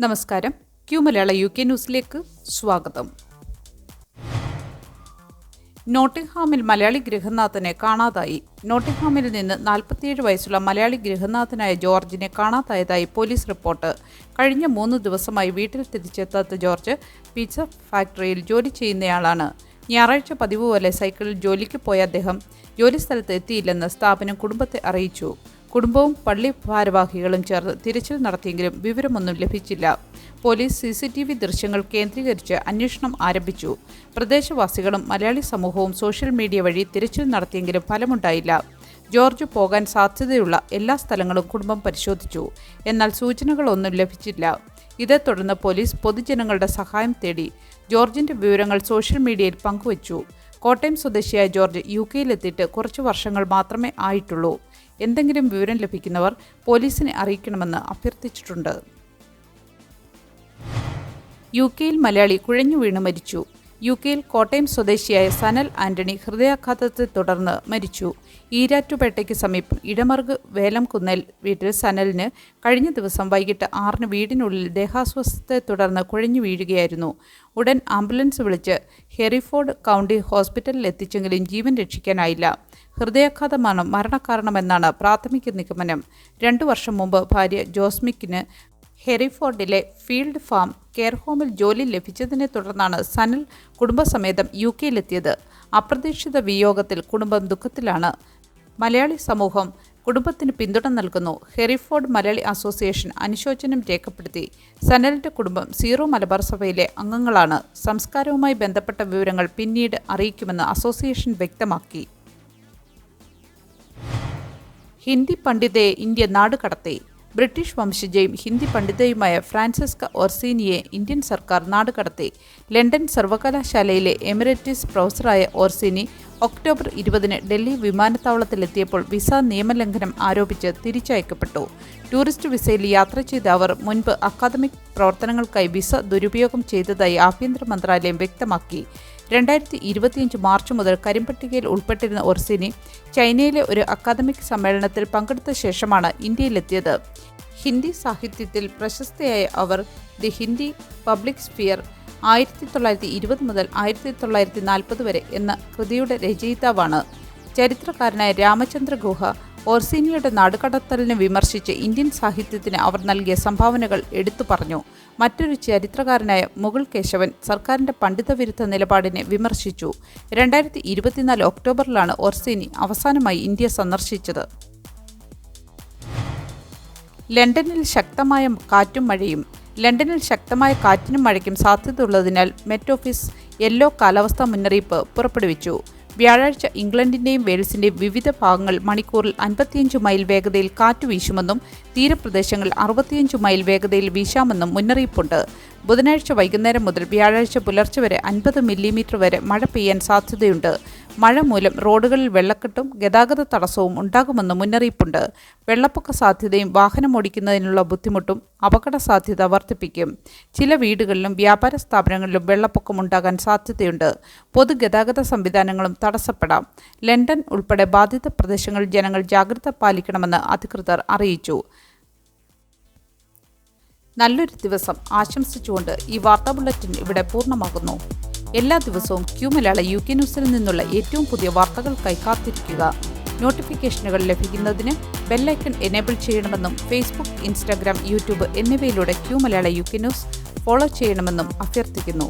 നമസ്കാരം. ക്യൂ മലയാള UK ന്യൂസിലേക്ക് സ്വാഗതം. നോട്ടിംഗ്ഹാമിൽ മലയാളി ഗൃഹനാഥനെ കാണാതായി. നോട്ടിംഗ്ഹാമിൽ നിന്ന് 47 വയസ്സുള്ള മലയാളി ഗൃഹനാഥനായ ജോർജിനെ കാണാതായതായി പോലീസ് റിപ്പോർട്ട്. കഴിഞ്ഞ 3 ദിവസമായി വീട്ടിൽ തിരിച്ചെത്താത്ത ജോർജ് പിസ്സ ഫാക്ടറിയിൽ ജോലി ചെയ്യുന്നയാളാണ്. ഞായറാഴ്ച പതിവ് പോലെ സൈക്കിളിൽ ജോലിക്ക് പോയ അദ്ദേഹം ജോലിസ്ഥലത്ത് എത്തിയില്ലെന്ന് സ്ഥാപനം കുടുംബത്തെ അറിയിച്ചു. കുടുംബവും പള്ളി ഭാരവാഹികളും ചേർന്ന് തിരച്ചിൽ നടത്തിയെങ്കിലും വിവരമൊന്നും ലഭിച്ചില്ല. പോലീസ് CCTV ദൃശ്യങ്ങൾ കേന്ദ്രീകരിച്ച് അന്വേഷണം ആരംഭിച്ചു. പ്രദേശവാസികളും മലയാളി സമൂഹവും സോഷ്യൽ മീഡിയ വഴി തിരച്ചിൽ നടത്തിയെങ്കിലും ഫലമുണ്ടായില്ല. ജോർജ് പോകാൻ സാധ്യതയുള്ള എല്ലാ സ്ഥലങ്ങളും കുടുംബം പരിശോധിച്ചു. എന്നാൽ സൂചനകളൊന്നും ലഭിച്ചില്ല. ഇതേ തുടർന്ന് പോലീസ് പൊതുജനങ്ങളുടെ സഹായം തേടി. ജോർജിന്റെ വിവരങ്ങൾ സോഷ്യൽ മീഡിയയിൽ പങ്കുവച്ചു. കോട്ടയം സ്വദേശിയായ ജോർജ് UK-യിലെത്തിയിട്ട് കുറച്ച് വർഷങ്ങൾ മാത്രമേ ആയിട്ടുള്ളൂ. എന്തെങ്കിലും വിവരം ലഭിക്കുന്നവർ പോലീസിനെ അറിയിക്കണമെന്ന് അഭ്യർത്ഥിച്ചിട്ടുണ്ട്. UK-യിൽ മലയാളി കുഴഞ്ഞു വീണ് മരിച്ചു. UK-യിൽ കോട്ടയം സ്വദേശിയായ സനൽ ആന്റണി ഹൃദയാഘാതത്തെ തുടർന്ന് മരിച്ചു. ഈരാറ്റുപേട്ടയ്ക്ക് സമീപം ഇടമറുക് വേലംകുന്നേൽ വീട്ടിൽ സനലിന് കഴിഞ്ഞ ദിവസം വൈകിട്ട് 6-ന് വീടിനുള്ളിൽ ദേഹാസ്വാസ്ഥ്യത്തെ തുടർന്ന് കുഴഞ്ഞു വീഴുകയായിരുന്നു. ഉടൻ ആംബുലൻസ് വിളിച്ച് ഹെറിഫോർഡ് കൗണ്ടി ഹോസ്പിറ്റലിൽ എത്തിച്ചെങ്കിലും ജീവൻ രക്ഷിക്കാനായില്ല. ഹൃദയാഘാതമാണ് മരണകാരണമെന്നാണ് പ്രാഥമിക നിഗമനം. 2 വർഷം മുമ്പ് ഭാര്യ ജോസ്മിക്കിന് ഹെറിഫോർഡിലെ ഫീൽഡ് ഫാം കെയർ ഹോമിൽ ജോലി ലഭിച്ചതിനെ തുടർന്നാണ് സനൽ കുടുംബസമേതം UK-യിലെത്തിയത്. അപ്രതീക്ഷിത വിയോഗത്തിൽ കുടുംബം ദുഃഖത്തിലാണ്. മലയാളി സമൂഹം കുടുംബത്തിന് പിന്തുണ നൽകുന്നു. ഹെറിഫോർഡ് മലയാളി അസോസിയേഷൻ അനുശോചനം രേഖപ്പെടുത്തി. സനലിന്റെ കുടുംബം സീറോ മലബാർ സഭയിലെ അംഗങ്ങളാണ്. സംസ്കാരവുമായി ബന്ധപ്പെട്ട വിവരങ്ങൾ പിന്നീട് അറിയിക്കുമെന്ന് അസോസിയേഷൻ വ്യക്തമാക്കി. ഹിന്ദി പണ്ഡിതയെ ഇന്ത്യ നാടുകടത്തി. ബ്രിട്ടീഷ് വംശജയും ഹിന്ദി പണ്ഡിതയുമായ ഫ്രാൻസിസ്ക ഓർസീനിയെ ഇന്ത്യൻ സർക്കാർ നാടുകടത്തി. ലണ്ടൻ സർവകലാശാലയിലെ എമിറേറ്റീസ് പ്രൊഫസറായ ഓർസീനി ഒക്ടോബർ 20-ന് ഡൽഹി വിമാനത്താവളത്തിലെത്തിയപ്പോൾ വിസ നിയമലംഘനം ആരോപിച്ച് തിരിച്ചയക്കപ്പെട്ടു. ടൂറിസ്റ്റ് വിസയിൽ യാത്ര ചെയ്ത അവർ മുൻപ് അക്കാദമിക് പ്രവർത്തനങ്ങൾക്കായി വിസ ദുരുപയോഗം ചെയ്തതായി ആഭ്യന്തര മന്ത്രാലയം വ്യക്തമാക്കി. 2025 മാർച്ച് മുതൽ കരിമ്പട്ടികയിൽ ഉൾപ്പെട്ടിരുന്ന ഓർസീനി ചൈനയിലെ ഒരു അക്കാദമിക് സമ്മേളനത്തിൽ പങ്കെടുത്ത ശേഷമാണ് ഇന്ത്യയിലെത്തിയത്. ഹിന്ദി സാഹിത്യത്തിൽ പ്രശസ്തയായ അവർ ദി ഹിന്ദി പബ്ലിക് സ്ഫിയർ 1920 മുതൽ 1940 വരെ എന്ന കൃതിയുടെ രചയിതാവാണ്. ചരിത്രകാരനായ രാമചന്ദ്ര ഗുഹ ഓർസീനിയുടെ നാടുകടത്തലിനെ വിമർശിച്ച് ഇന്ത്യൻ സാഹിത്യത്തിന് അവർ നൽകിയ സംഭാവനകൾ എടുത്തു പറഞ്ഞു. മറ്റൊരു ചരിത്രകാരനായ മുകുൾ കേശവൻ സർക്കാരിന്റെ പണ്ഡിതവിരുദ്ധ നിലപാടിനെ വിമർശിച്ചു. 2024 ഒക്ടോബറിലാണ് ഓർസീനി അവസാനമായി ഇന്ത്യ സന്ദർശിച്ചത്. ലണ്ടനിൽ ശക്തമായ കാറ്റും മഴയും. ലണ്ടനിൽ ശക്തമായ കാറ്റിനും മഴയ്ക്കും സാധ്യതയുള്ളതിനാൽ മെറ്റ് ഓഫീസ് യെല്ലോ കാലാവസ്ഥാ മുന്നറിയിപ്പ് പുറപ്പെടുവിച്ചു. വ്യാഴാഴ്ച ഇംഗ്ലണ്ടിന്റെയും വെയിൽസിന്റെയും വിവിധ ഭാഗങ്ങൾ മണിക്കൂറിൽ 55 മൈൽ വേഗതയിൽ കാറ്റ് വീശുമെന്നും തീരപ്രദേശങ്ങളിൽ 65 മൈൽ വേഗതയിൽ വീശാമെന്നും മുന്നറിയിപ്പുണ്ട്. ബുധനാഴ്ച വൈകുന്നേരം മുതൽ വ്യാഴാഴ്ച പുലർച്ചെ വരെ 50 മില്ലിമീറ്റർ വരെ മഴ പെയ്യാൻ സാധ്യതയുണ്ട്. മഴ മൂലം റോഡുകളിൽ വെള്ളക്കെട്ടും ഗതാഗത തടസ്സവും ഉണ്ടാകുമെന്ന് മുന്നറിയിപ്പുണ്ട്. വെള്ളപ്പൊക്ക സാധ്യതയും വാഹനമോടിക്കുന്നതിനുള്ള ബുദ്ധിമുട്ടും അപകട സാധ്യത വർദ്ധിപ്പിക്കും. ചില വീടുകളിലും വ്യാപാര സ്ഥാപനങ്ങളിലും വെള്ളപ്പൊക്കം ഉണ്ടാകാൻ സാധ്യതയുണ്ട്. പൊതുഗതാഗത സംവിധാനങ്ങളും തടസ്സപ്പെടാം. ലണ്ടൻ ഉൾപ്പെടെ ബാധിത പ്രദേശങ്ങളിൽ ജനങ്ങൾ ജാഗ്രത പാലിക്കണമെന്ന് അധികൃതർ അറിയിച്ചു. നല്ലൊരു ദിവസം ആശംസിച്ചുകൊണ്ട് ഈ വാർത്താ ബുള്ളറ്റിൻ ഇവിടെ പൂർണ്ണമാകുന്നു. എല്ലാ ദിവസവും ക്യൂ മലയാള UK ന്യൂസിൽ നിന്നുള്ള ഏറ്റവും പുതിയ വാർത്തകൾക്കായി കാത്തിരിക്കുക. നോട്ടിഫിക്കേഷനുകൾ ലഭിക്കുന്നതിന് ബെല്ലൈക്കൺ എനേബിൾ ചെയ്യണമെന്നും ഫേസ്ബുക്ക്, ഇൻസ്റ്റാഗ്രാം, യൂട്യൂബ് എന്നിവയിലൂടെ ക്യൂ മലയാള UK ന്യൂസ് ഫോളോ ചെയ്യണമെന്നും അഭ്യർത്ഥിക്കുന്നു.